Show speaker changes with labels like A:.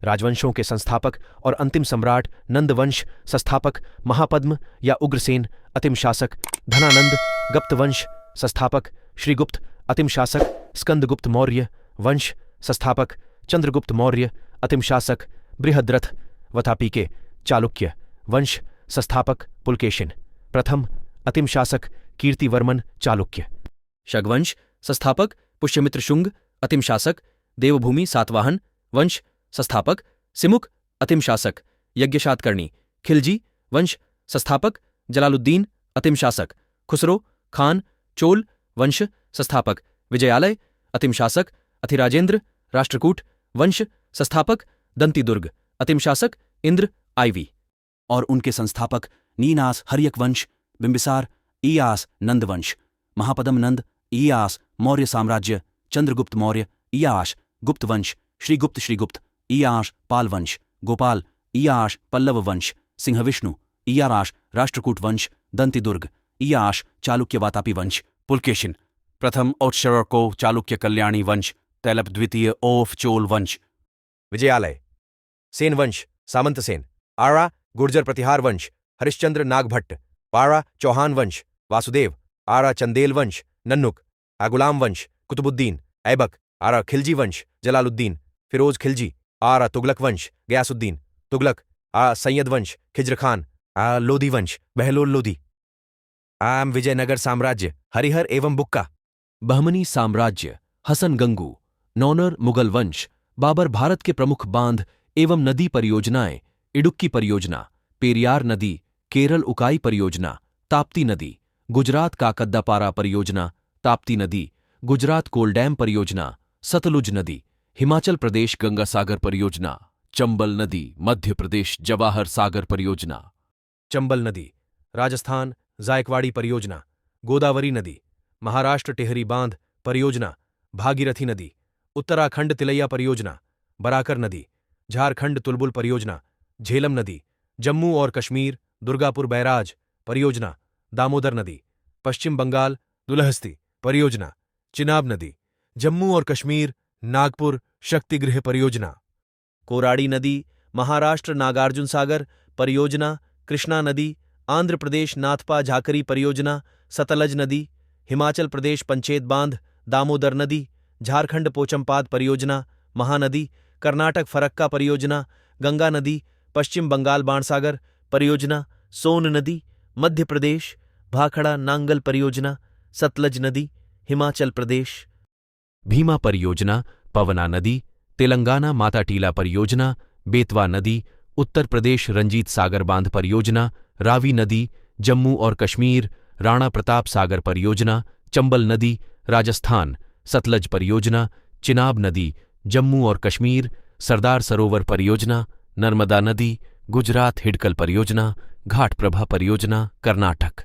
A: राजवंशों के संस्थापक और अंतिम सम्राट नंदवंश संस्थापक महापद्म या उग्रसेन अंतिम शासक धनानंद गुप्तवंश संस्थापक श्रीगुप्त अंतिम शासक स्कंदगुप्त मौर्य वंश संस्थापक चंद्रगुप्त मौर्य अंतिम शासक बृहद्रथ वथापि के चालुक्य वंश संस्थापक पुलकेशिन प्रथम अंतिम शासक कीर्तिवर्मन चालुक्य शगवंश संस्थापक पुष्यमित्र शुंग अंतिम शासक देवभूमि सातवाहन वंश संस्थापक सिमुक अंतिम शासक यज्ञशातकर्णी खिलजी वंश संस्थापक जलालुद्दीन अंतिम शासक खुसरो खान चोल वंश संस्थापक विजयालय अंतिम शासक अथिराजेंद्र राष्ट्रकूट वंश संस्थापक दंतीदुर्ग अंतिम शासक इंद्र आईवी और उनके संस्थापक नीनास हर्यक वंश बिंबिसार इयास नंदवंश महापद्म नंद इयास मौर्य साम्राज्य चंद्रगुप्त मौर्य इयास गुप्त वंश श्रीगुप्त इयास पाल वंश गोपाल इयास पल्लव वंश सिंहविष्णु इयाराश राष्ट्रकूट वंश दंतीदुर्ग इयास चालुक्य वातापी वंश पुलकेशिन प्रथम औत्सर को चालुक्य कल्याणी वंश तैलप द्वितीय ओफ चोल वंश विजयालय सेन वंश सामंत सेन आरा गुर्जर प्रतिहार वंश हरिश्चंद्र नागभट्ट पारा चौहान वंश वासुदेव आरा चंदेल वंश नन्नुक आगुलाम वंश कुतुबुद्दीन ऐबक आरा खिलजी वंश जलालुद्दीन फिरोज खिलजी आरा तुगलक वंश गयासुद्दीन तुगलक सैयद वंश खिज्र खान लोधी वंश बहलोल लोधी आम विजयनगर साम्राज्य हरिहर एवं बुक्का बहमनी साम्राज्य हसन गंगू नौनर मुगल वंश बाबर भारत के प्रमुख बांध एवं नदी परियोजनाएं इडुक्की परियोजना पेरियार नदी केरल उकाई परियोजना ताप्ती नदी गुजरात काकद्दापारा परियोजना ताप्ती नदी गुजरात कोलडैम परियोजना सतलुज नदी हिमाचल प्रदेश गंगा सागर परियोजना चंबल नदी मध्य प्रदेश जवाहर सागर परियोजना चंबल नदी राजस्थान जायकवाड़ी परियोजना गोदावरी नदी महाराष्ट्र टिहरी बांध परियोजना भागीरथी नदी उत्तराखंड तिलैया परियोजना बराकर नदी झारखंड तुलबुल परियोजना झेलम नदी जम्मू और कश्मीर दुर्गापुर बैराज परियोजना दामोदर नदी पश्चिम बंगाल दुलहस्ती परियोजना चिनाब नदी जम्मू और कश्मीर नागपुर शक्तिगृह परियोजना कोराड़ी नदी महाराष्ट्र नागार्जुन सागर परियोजना कृष्णा नदी आंध्र प्रदेश नाथपा झाकरी परियोजना सतलज नदी हिमाचल प्रदेश पंचेत बांध दामोदर नदी झारखंड पोचमपाद परियोजना महानदी कर्नाटक फरक्का परियोजना गंगा नदी पश्चिम बंगाल बाणसागर परियोजना सोन नदी मध्य प्रदेश भाखड़ा नांगल परियोजना सतलज नदी हिमाचल प्रदेश भीमा परियोजना पवना नदी तेलंगाना माताटीला परियोजना बेतवा नदी उत्तर प्रदेश रंजीत सागर बांध परियोजना रावी नदी जम्मू और कश्मीर राणा प्रताप सागर परियोजना चंबल नदी राजस्थान सतलज परियोजना चिनाब नदी जम्मू और कश्मीर सरदार सरोवर परियोजना नर्मदा नदी गुजरात हिडकल परियोजना घाट प्रभा परियोजना कर्नाटक